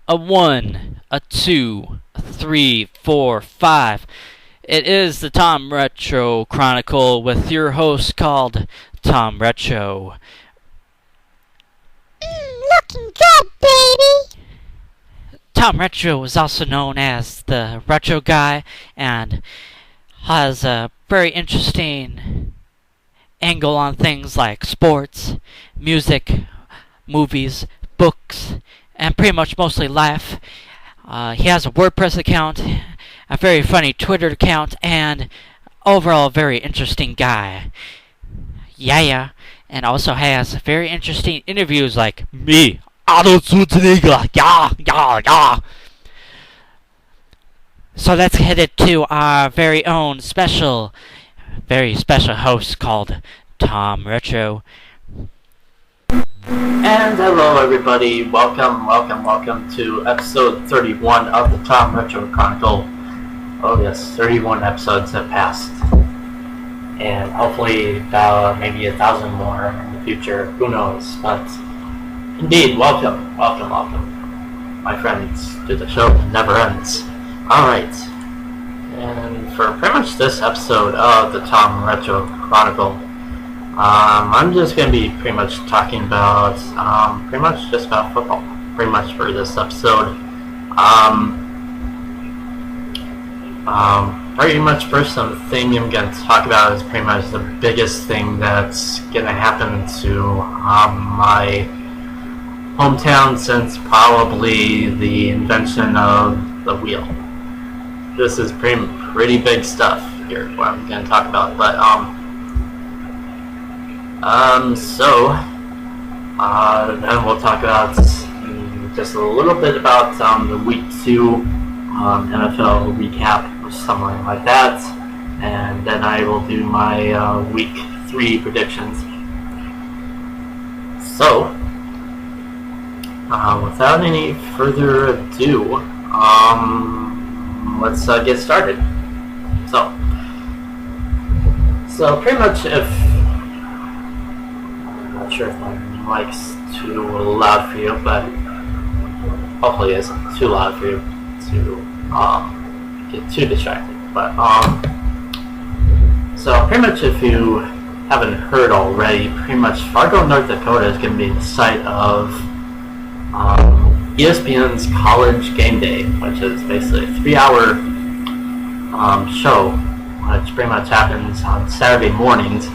A 1, a 2, a 3, 4, 5. It is the Tom Retro Chronicle with your host called Tom Retro. Looking good, baby! Tom Retro is also known as the Retro Guy and has a very interesting angle on things like sports, music, movies, books, and pretty much mostly life. He has a WordPress account, a very funny Twitter account, and overall a very interesting guy. Yeah. And also has very interesting interviews like me, Arnold Schwarzenegger, yeah. So let's head it to our very own very special host called Tom Retro. And hello everybody, welcome to episode 31 of the Tom Retro Chronicle. Oh yes, 31 episodes have passed. And hopefully maybe 1,000 more in the future, who knows. But indeed, welcome, my friends, to the show that never ends. Alright, and for pretty much this episode of the Tom Retro Chronicle, I'm just going to be pretty much talking about, pretty much just about football, pretty much for this episode. Pretty much first thing I'm going to talk about is pretty much the biggest thing that's going to happen to my hometown since probably the invention of the wheel. This is pretty big stuff here, what I'm going to talk about, but then we'll talk about just a little bit about the Week 2 NFL recap or something like that, and then I will do my Week 3 predictions. So, without any further ado, let's get started. So pretty much I'm not sure if my mic's too loud for you, but hopefully it isn't too loud for you to get too distracted. But so pretty much if you haven't heard already, pretty much Fargo, North Dakota is going to be the site of ESPN's CollegeGameDay, which is basically a 3-hour show, which pretty much happens on Saturday mornings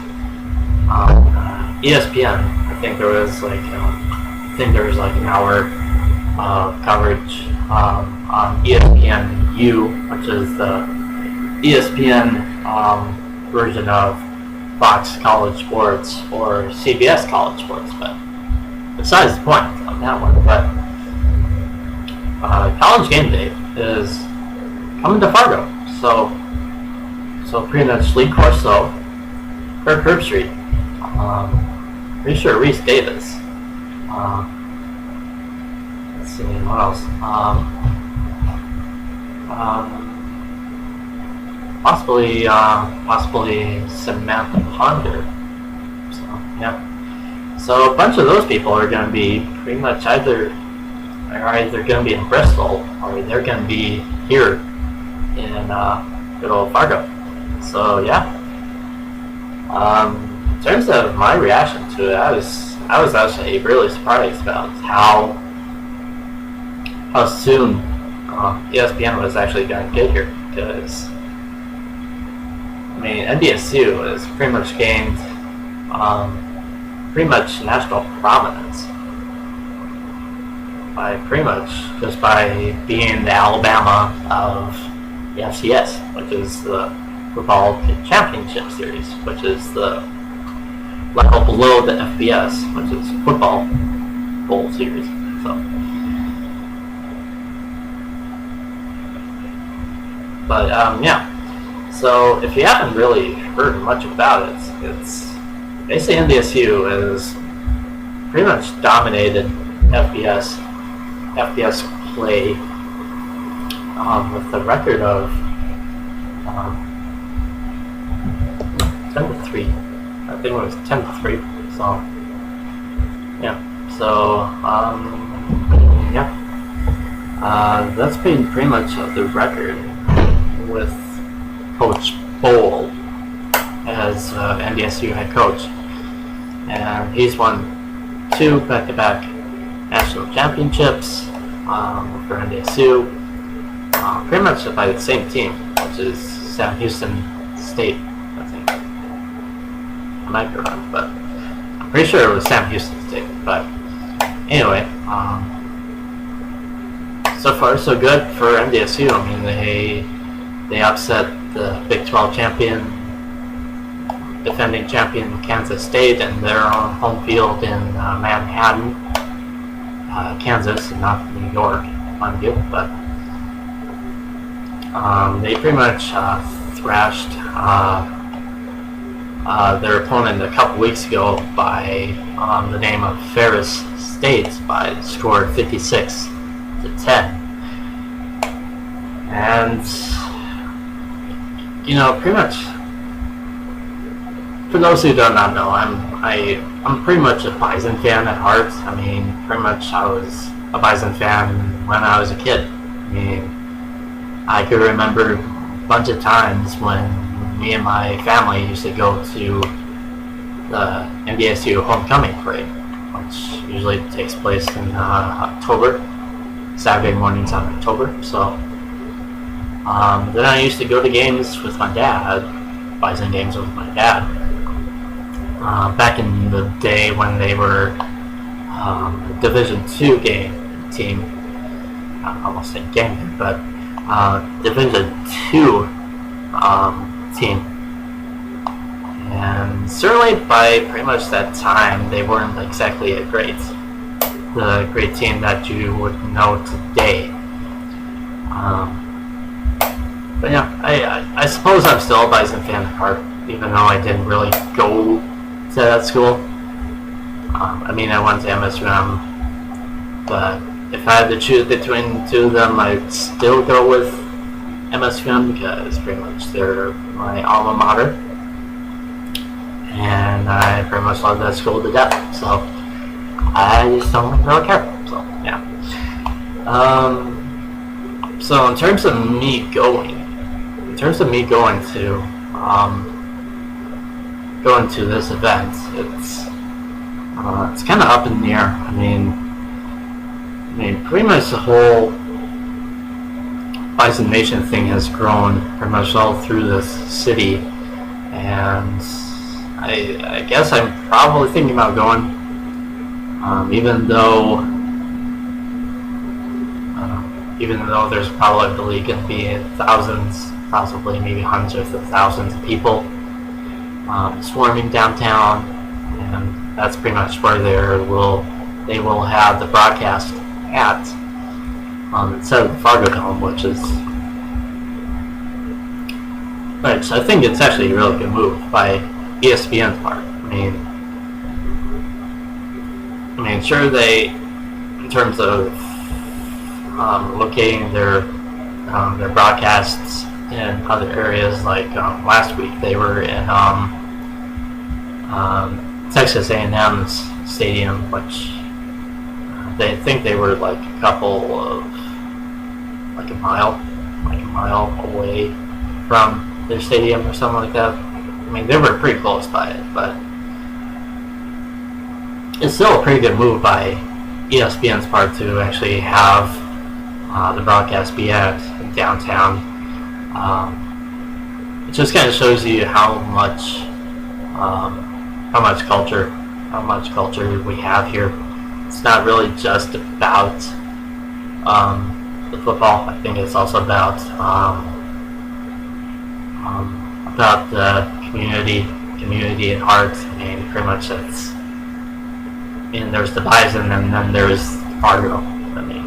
on ESPN. I think there was like an hour coverage on ESPN-U, which is the ESPN version of Fox College Sports or CBS College Sports. But besides the point on that one, but CollegeGameDay is coming to Fargo, so pretty much Lee Corso, Kirk Herbstreit, pretty sure Reese Davis, let's see, what else, possibly Samantha Ponder, so yeah, so a bunch of those people are going to be pretty much either going to be in Bristol or they're going to be here in good old Fargo. So yeah. In terms of my reaction to it, I was actually really surprised about how soon ESPN was actually going to get here, because I mean NDSU has pretty much gained pretty much national prominence by being the Alabama of the FCS, which is the Football Championship Series, which is the level below the FBS, which is Football Bowl Series. So, but yeah. So if you haven't really heard much about it, it's basically NDSU is pretty much dominated FBS play with the record of 10-3. I think it was 10-3. So yeah. So yeah. That's been pretty much the record with Coach Bowl as NDSU head coach. And he's won 2 back-to-back national championships for NDSU, pretty much by the same team, which is Sam Houston State, I think. I might be wrong, but I'm pretty sure it was Sam Houston State. But anyway, so far so good for NDSU. I mean, they upset the Big 12 defending champion Kansas State in their own home field in Manhattan, Kansas, and not New York, mind you. But they pretty much thrashed their opponent a couple weeks ago by the name of Ferris State by the score 56-10. And pretty much, for those who do not know, I'm pretty much a Bison fan at heart. I mean, pretty much I was a Bison fan when I was a kid. I mean, I could remember a bunch of times when me and my family used to go to the NDSU homecoming parade, which usually takes place in October, Saturday mornings in October. So then I used to go to games with my dad, Bison games with my dad, back in the day when they were a Division II team. I almost said game, but Division II team. And certainly by pretty much that time, they weren't exactly the great team that you would know today. But yeah, I suppose I'm still a Bison fan at heart, even though I didn't really go to that school. I mean, I went to MSUM, but if I had to choose between the two of them, I'd still go with MSUM because pretty much they're my alma mater, and I pretty much love that school to death. So I just don't really care. So yeah. So in terms of me going to this event, it's kind of up in the air. I mean, pretty much the whole Bison Nation thing has grown pretty much all through this city, and I guess I'm probably thinking about going, even though there's probably going to be thousands, possibly maybe hundreds of thousands of people swarming downtown, and that's pretty much where they will have the broadcast at, instead of the Fargo Dome, which I think it's actually a really good move by ESPN's part. I mean, sure, they, in terms of locating their broadcasts in other areas, like last week they were in Texas A&M's stadium, which they think they were like a couple of like a mile away from their stadium or something like that. I mean, they were pretty close by it, but it's still a pretty good move by ESPN's part to actually have the broadcast be at downtown. It just kind of shows you how much culture we have here. It's not really just about the football. I think it's also about the community at heart. I mean, pretty much that's. And there's the Bison, and then there's Fargo. I mean,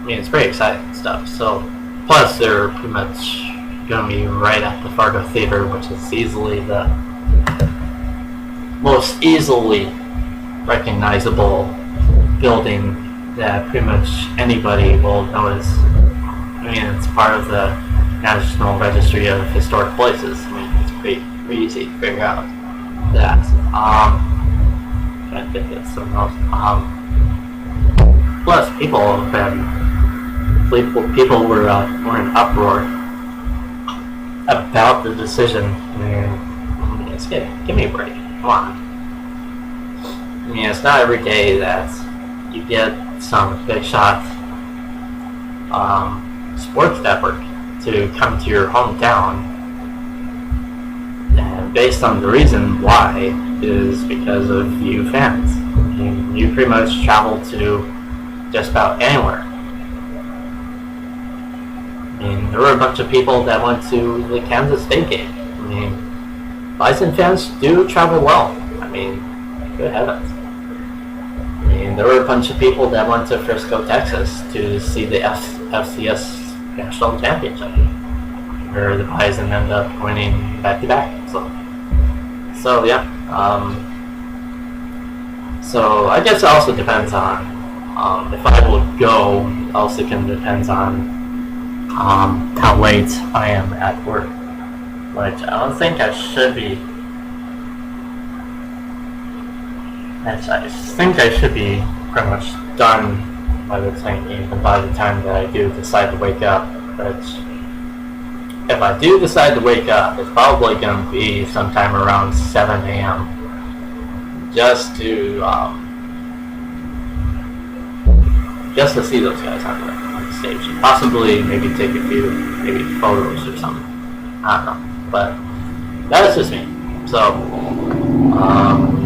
it's pretty exciting stuff. So, plus they're pretty much going to be right at the Fargo Theater, which is easily the most easily recognizable building that pretty much anybody will notice. I mean, it's part of the National Registry of Historic Places. I mean, it's pretty easy to figure out that. think it's the most. Plus, people have been. People were in uproar about the decision. I mean, give me a break. Come on. I mean, it's not every day that you get some big shot sports network to come to your hometown, and based on the reason why is because of you fans. I mean, you pretty much travel to just about anywhere. I mean, there were a bunch of people that went to the Kansas State game. I mean, Bison fans do travel well. I mean, good heavens. I mean, there were a bunch of people that went to Frisco, Texas to see the FCS National Championship, where the Bison ended up winning back-to-back. So yeah. So I guess it also depends on if I will go. Also depends on how late I am at work, which I don't think I should be. I think I should be pretty much done by the time that I do decide to wake up. But if I do decide to wake up, it's probably going to be sometime around 7 a.m. just to see those guys on the stage. Possibly maybe take a few photos or something. I don't know, but that's just me. So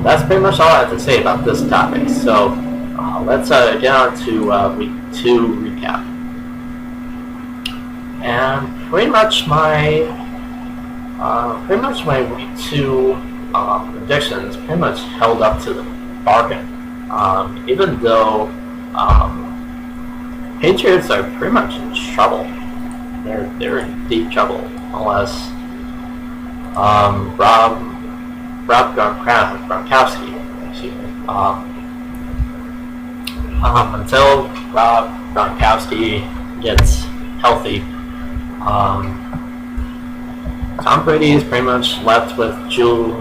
that's pretty much all I have to say about this topic. So let's get on to week 2 recap. And pretty much my week 2 predictions pretty much held up to the bargain. Even though Patriots are pretty much in trouble. They're in deep trouble unless Rob Gronkowski, until Rob Gronkowski gets healthy, Tom Brady is pretty much left with Julian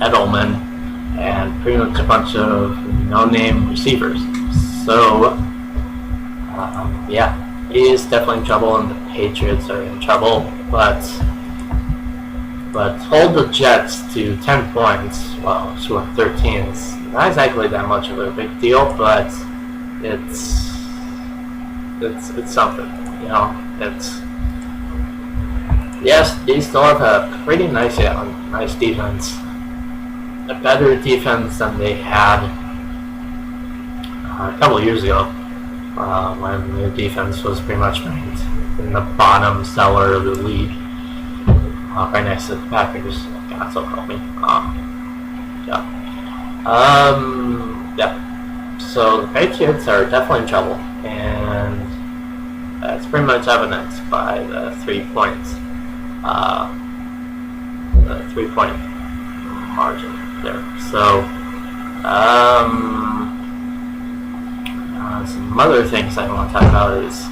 Edelman and pretty much a bunch of no-name receivers. So, yeah, he is definitely in trouble, and the Patriots are in trouble. But hold the Jets to 10 points, well, sure, 13 is not exactly that much of a big deal, but it's something, you know. Yes, they still have a pretty nice defense, a better defense than they had a couple of years ago, when their defense was pretty much ranked in the bottom cellar of the league, right next to the Packers. God, so help me. Yeah. So the Patriots are definitely in trouble, and that's pretty much evidenced by the 3-point margin there. So, some other things I want to talk about is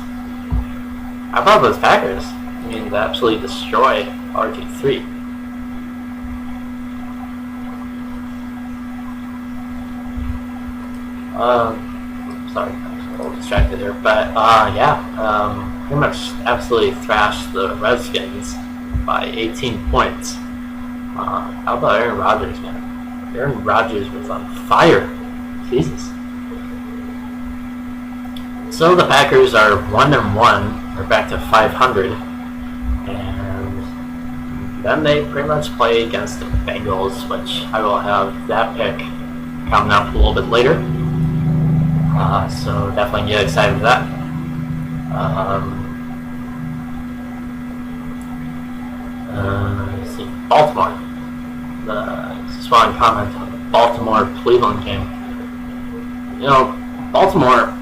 how about those Packers? I mean, they absolutely destroy RG3. Sorry, I was a little distracted there, but pretty much absolutely thrashed the Redskins by 18 points. How about Aaron Rodgers, man? Aaron Rodgers was on fire. Jesus. So the Packers are 1-1. They're back to 500, and then they pretty much play against the Bengals, which I will have that pick coming up a little bit later. So definitely get excited for that. Let's see, Baltimore. Just want to comment on the Baltimore-Cleveland game. You know, Baltimore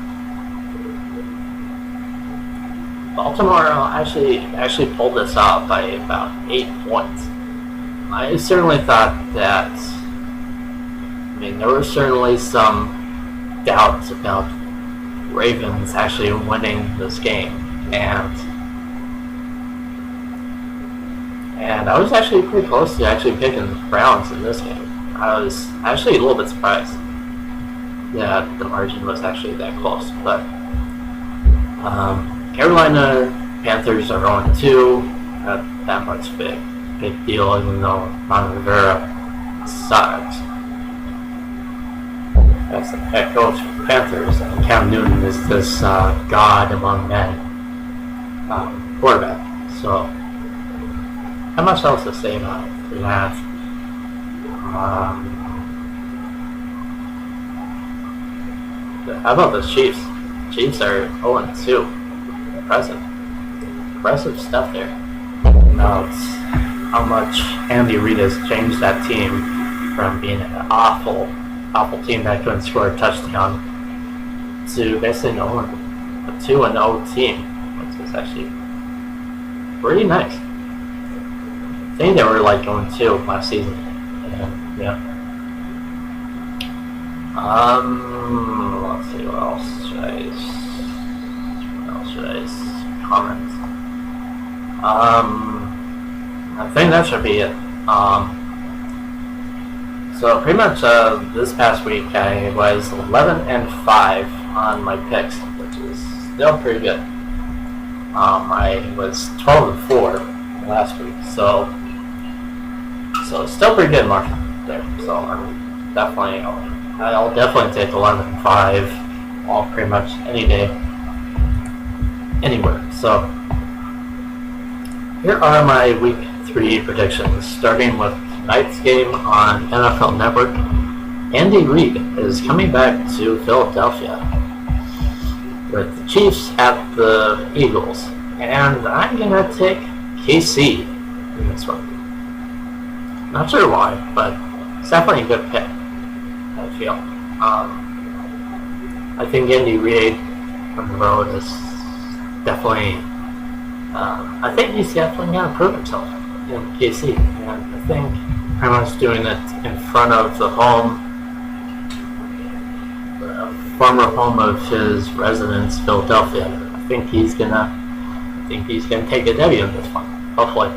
actually pulled this off by about 8 points. I certainly thought that. I mean, there were certainly some doubts about Ravens actually winning this game, and I was actually pretty close to actually picking the Browns in this game. I was actually a little bit surprised that the margin was actually that close. But Carolina Panthers are 0-2. That much big deal, even though Ron Rivera sucks. That's the head coach for the Panthers, and Cam Newton is this god among men quarterback. So, how much else to say about it? We have how about the Chiefs? Chiefs are 0-2. Impressive stuff there. Now it's how much Andy Reid has changed that team from being an awful team that couldn't score a touchdown to basically a 2-0 team, which is actually pretty nice. I think they were like 0-2 last season. And, yeah. Let's see, what else should I comment? I think that should be it. So pretty much this past week I was 11-5 on my picks, which is still pretty good. I was 12-4 last week, so still pretty good margin there. So I'll definitely take 11-5 all pretty much any day, anywhere. So here are my week 3 predictions, starting with tonight's game on NFL Network. Andy Reid is coming back to Philadelphia with the Chiefs at the Eagles, and I'm gonna take KC in this one. Not sure why, but it's definitely a good pick, I feel. I think Andy Reid on the road is definitely, I think he's definitely going to prove himself in KC. And I think pretty much doing it in front of the former home of his residence, Philadelphia. I think he's gonna take a W in this one, hopefully.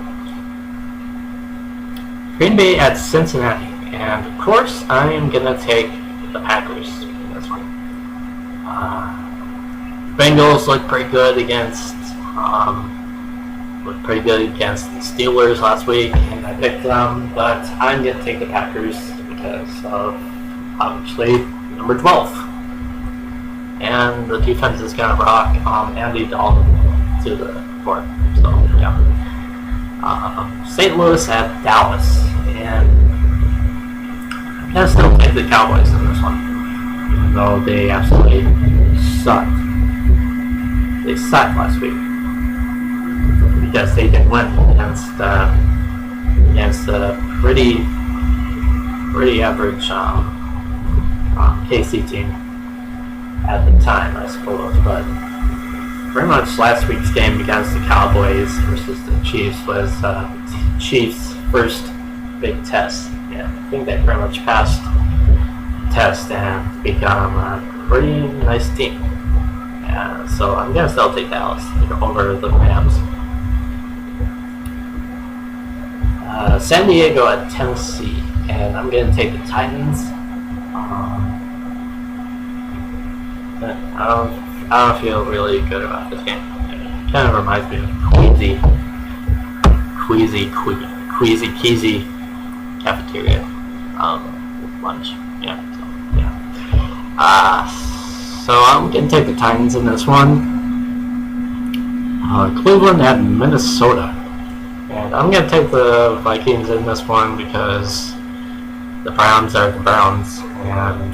Green Bay at Cincinnati, and of course I am gonna take the Packers in this one. Bengals looked pretty good against the Steelers last week, and I picked them, but I'm gonna take the Packers because of obviously number 12, and the defense is gonna rock Andy Dalton to the court. So yeah. St. Louis at Dallas, and I'm gonna still take the Cowboys in this one, even though they absolutely sucked. They sucked last week because they didn't win against a pretty average KC team at the time, I suppose. But pretty much last week's game against the Cowboys versus the Chiefs was the Chiefs' first big test. Yeah, I think they pretty much passed the test and become a pretty nice team. Yeah, so I'm gonna still take Dallas over the Rams. San Diego at Tennessee, and I'm gonna take the Titans. I don't feel really good about this game. It kind of reminds me of Queasy cafeteria lunch. Yeah. So I'm gonna take the Titans in this one. Cleveland at Minnesota, and I'm gonna take the Vikings in this one because the Browns are the Browns, and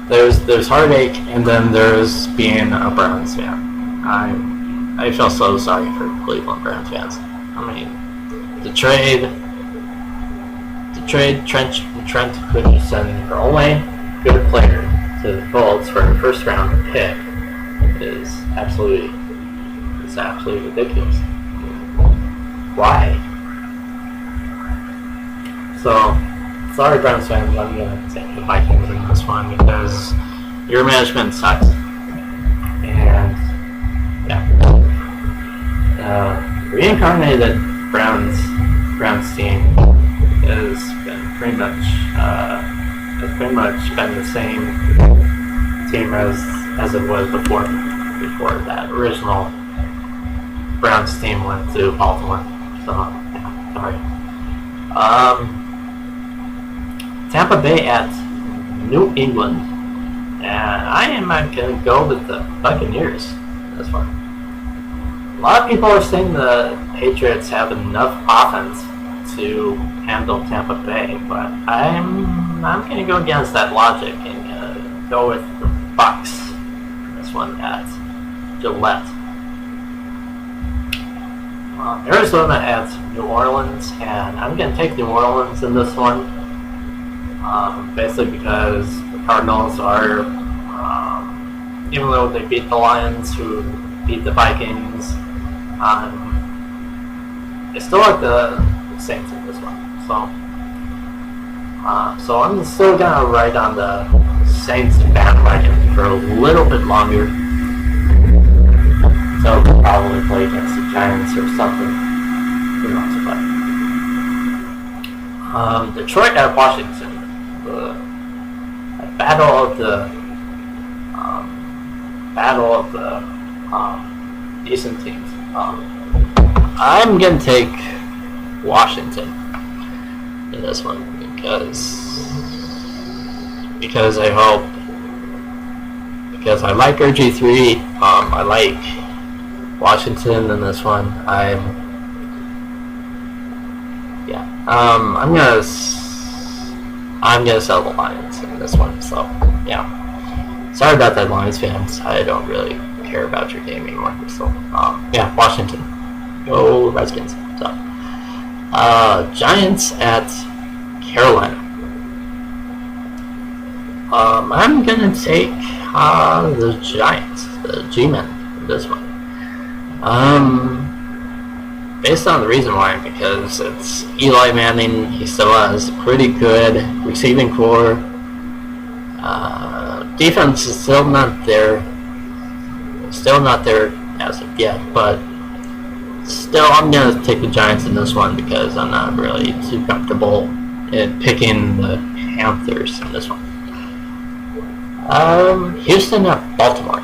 there's heartache, and then there's being a Browns fan. I feel so sorry for Cleveland Browns fans. I mean, the trade Trent Richardson, your only good player, to the Colts for a first round pick is absolutely ridiculous. Why? So, sorry Browns fans, I'm gonna take the Vikings in this one because your management sucks. And yeah. Reincarnated Browns team has been pretty much been the same team as it was before that original Browns team went to Baltimore. So yeah, sorry. Tampa Bay at New England, and I am gonna go with the Buccaneers in this one. A lot of people are saying the Patriots have enough offense to handle Tampa Bay, but I'm going to go against that logic and go with the Bucs. This one at Gillette. Arizona at New Orleans, and I'm going to take New Orleans in this one. Basically because the Cardinals are, even though they beat the Lions, who beat the Vikings, they still like the Saints in this one. So I'm still gonna ride on the Saints bandwagon for a little bit longer. So we'll probably play against the Giants or something. Who knows? But Detroit at Washington, the battle of the decent teams. I'm gonna take Washington in this one because I like RG3. I like Washington in this one. I'm gonna sell the Lions in this one. So yeah, sorry about that, Lions fans. I don't really care about your game anymore. So Washington, go Redskins. So Giants at Carolina. I'm gonna take the Giants, the G-men in this one. Based on the reason why, because it's Eli Manning. He still has pretty good receiving core. Defense is still not there as of yet, but still I'm going to take the Giants in this one because I'm not really too comfortable in picking the Panthers in this one. Houston at Baltimore.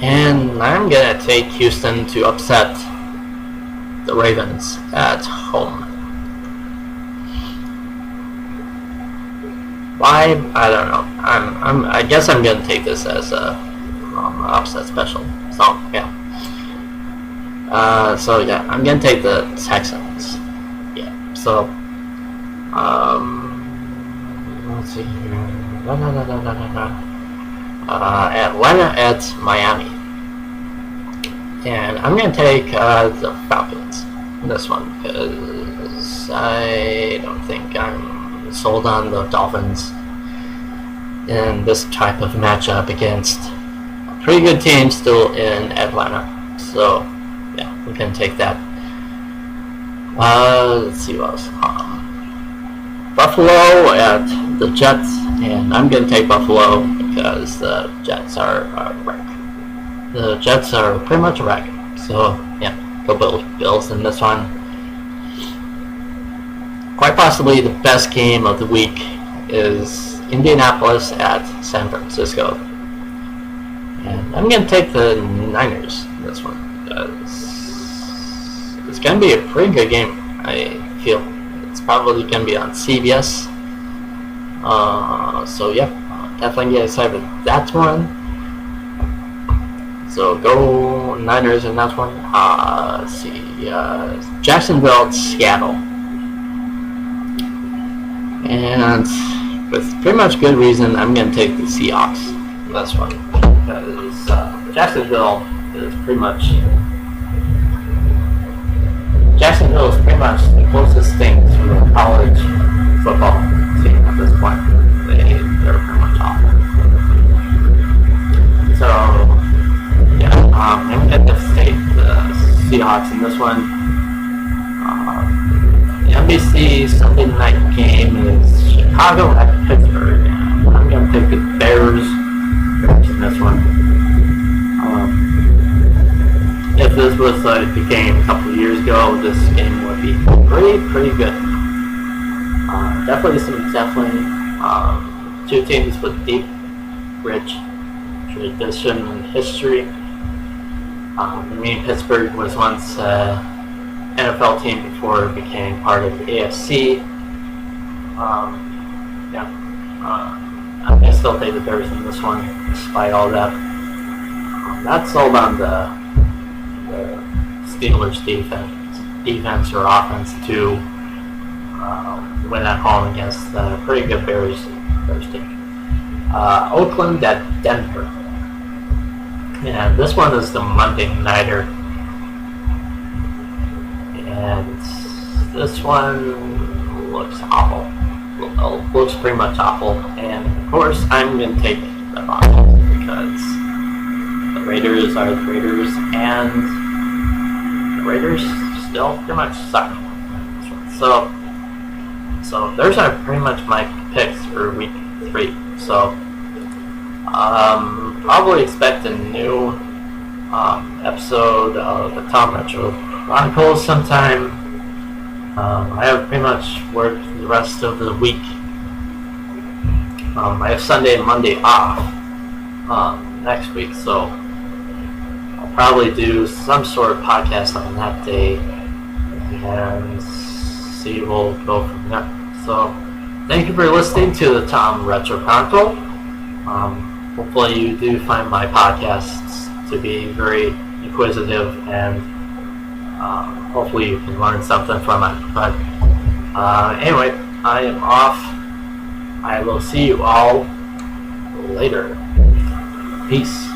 And I'm going to take Houston to upset the Ravens at home. Why? I don't know. I guess I'm going to take this as a upset special. So yeah. I'm gonna take the Texans. Yeah. So let's see here. Atlanta at Miami, and I'm gonna take the Falcons in this one because I don't think I'm sold on the Dolphins in this type of matchup against a pretty good team still in Atlanta. So yeah, we can take that. Let's see what else. Buffalo at the Jets, and I'm going to take Buffalo because the Jets are a wreck. The Jets are pretty much a wreck. So yeah, go Bills in this one. Quite possibly the best game of the week is Indianapolis at San Francisco. And I'm going to take the Niners in this one. It's going to be a pretty good game, I feel. It's probably going to be on CBS. So yeah, definitely get excited for that one. So go Niners in that one. Let's see, Jacksonville at Seattle. And with pretty much good reason, I'm going to take the Seahawks in this one. Because Jacksonville is pretty much the closest thing to a college football team at this point. They're pretty much awful. So yeah, I'm going to take the Seahawks in this one. The NBC Sunday night game is Chicago at Pittsburgh, and I'm going to take the Bears in this one. If this was the game a couple of years ago, this game would be pretty good. Definitely two teams with deep, rich tradition and history. Pittsburgh was once an NFL team before it became part of the AFC. I still take the Bears in this one, despite all that. That's all on the Steelers' defense or offense to win at home against the pretty good Bears team. Oakland at Denver. And this one is the Monday Nighter. And this one looks awful. Looks pretty much awful. And of course, I'm going to take the Broncos because the Raiders are the Raiders, and the Raiders still pretty much suck. So those are pretty much my picks for week 3. So probably expect a new episode of the Tom Retro Chronicles sometime. I have pretty much worked the rest of the week. I have Sunday and Monday off next week, so I'll probably do some sort of podcast on that day and see we'll go from there. So thank you for listening to the Tom Retro Chronicle. Hopefully you do find my podcasts to be very inquisitive, and hopefully you can learn something from it. But anyway, I am off. I will see you all later. Peace.